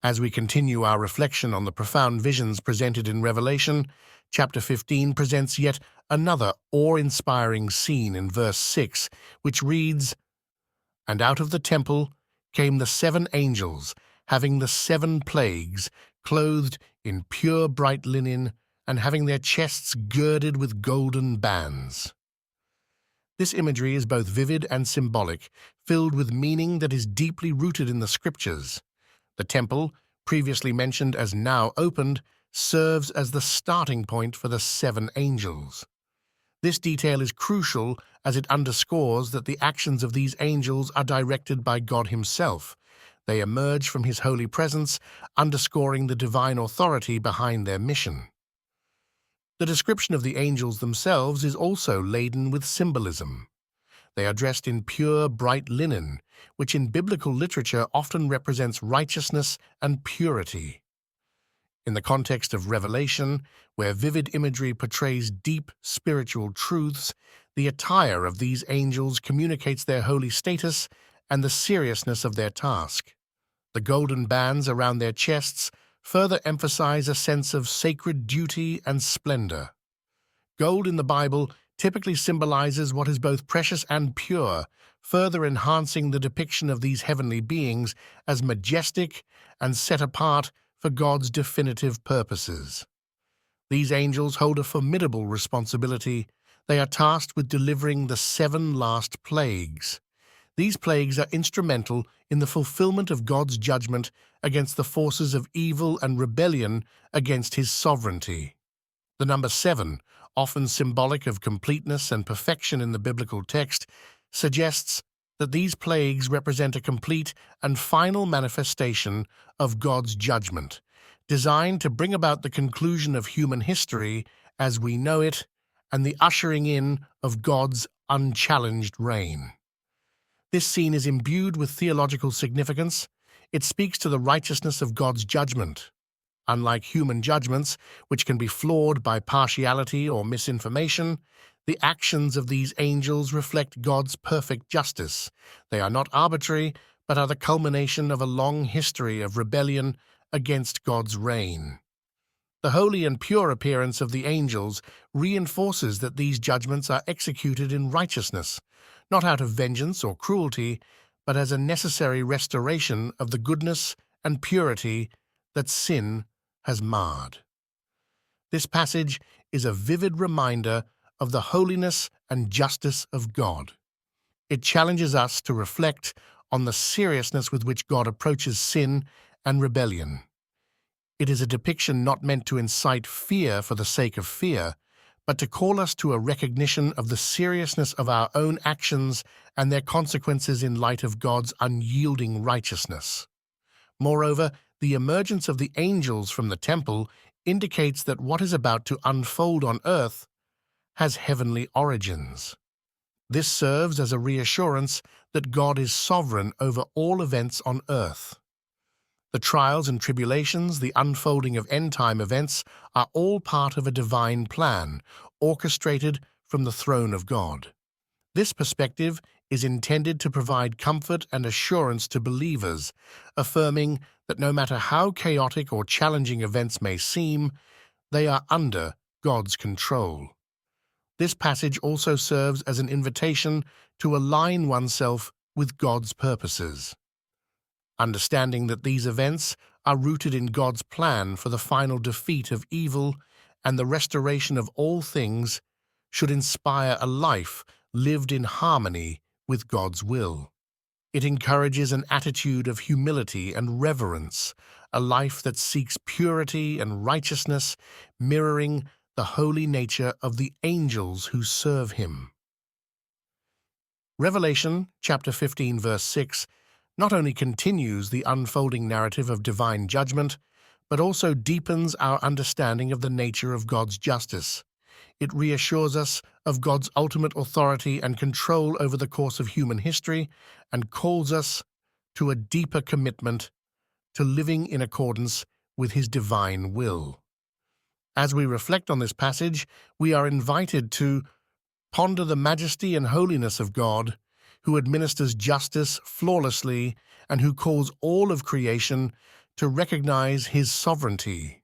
As we continue our reflection on the profound visions presented in Revelation, chapter 15 presents yet another awe-inspiring scene in verse 6, which reads, "And out of the temple came the 7 angels, having the 7 plagues, clothed in pure bright linen, and having their chests girded with golden bands." This imagery is both vivid and symbolic, filled with meaning that is deeply rooted in the Scriptures. The temple, previously mentioned as now opened, serves as the starting point for the 7 angels. This detail is crucial as it underscores that the actions of these angels are directed by God Himself. They emerge from His holy presence, underscoring the divine authority behind their mission. The description of the angels themselves is also laden with symbolism. They are dressed in pure, bright linen, which in biblical literature often represents righteousness and purity. In the context of Revelation, where vivid imagery portrays deep spiritual truths, the attire of these angels communicates their holy status and the seriousness of their task. The golden bands around their chests further emphasize a sense of sacred duty and splendor. Gold in the Bible typically symbolizes what is both precious and pure, further enhancing the depiction of these heavenly beings as majestic and set apart for God's definitive purposes. These angels hold a formidable responsibility. They are tasked with delivering the 7 last plagues. These plagues are instrumental in the fulfillment of God's judgment against the forces of evil and rebellion against His sovereignty. The number 7, often symbolic of completeness and perfection in the biblical text, suggests that these plagues represent a complete and final manifestation of God's judgment, designed to bring about the conclusion of human history as we know it and the ushering in of God's unchallenged reign. This scene is imbued with theological significance. It speaks to the righteousness of God's judgment. Unlike human judgments, which can be flawed by partiality or misinformation, the actions of these angels reflect God's perfect justice. They are not arbitrary, but are the culmination of a long history of rebellion against God's reign. The holy and pure appearance of the angels reinforces that these judgments are executed in righteousness, not out of vengeance or cruelty, but as a necessary restoration of the goodness and purity that sin has marred. This passage is a vivid reminder of the holiness and justice of God. It challenges us to reflect on the seriousness with which God approaches sin and rebellion. It is a depiction not meant to incite fear for the sake of fear, but to call us to a recognition of the seriousness of our own actions and their consequences in light of God's unyielding righteousness. Moreover, the emergence of the angels from the temple indicates that what is about to unfold on earth has heavenly origins. This serves as a reassurance that God is sovereign over all events on earth. The trials and tribulations, the unfolding of end-time events, are all part of a divine plan, orchestrated from the throne of God. This perspective is intended to provide comfort and assurance to believers, affirming that no matter how chaotic or challenging events may seem, they are under God's control. This passage also serves as an invitation to align oneself with God's purposes. Understanding that these events are rooted in God's plan for the final defeat of evil and the restoration of all things should inspire a life lived in harmony with God's will. It encourages an attitude of humility and reverence, a life that seeks purity and righteousness, mirroring the holy nature of the angels who serve Him. Revelation chapter 15 verse 6 not only continues the unfolding narrative of divine judgment, but also deepens our understanding of the nature of God's justice. It reassures us of God's ultimate authority and control over the course of human history and calls us to a deeper commitment to living in accordance with His divine will. As we reflect on this passage, we are invited to ponder the majesty and holiness of God, who administers justice flawlessly and who calls all of creation to recognize his sovereignty.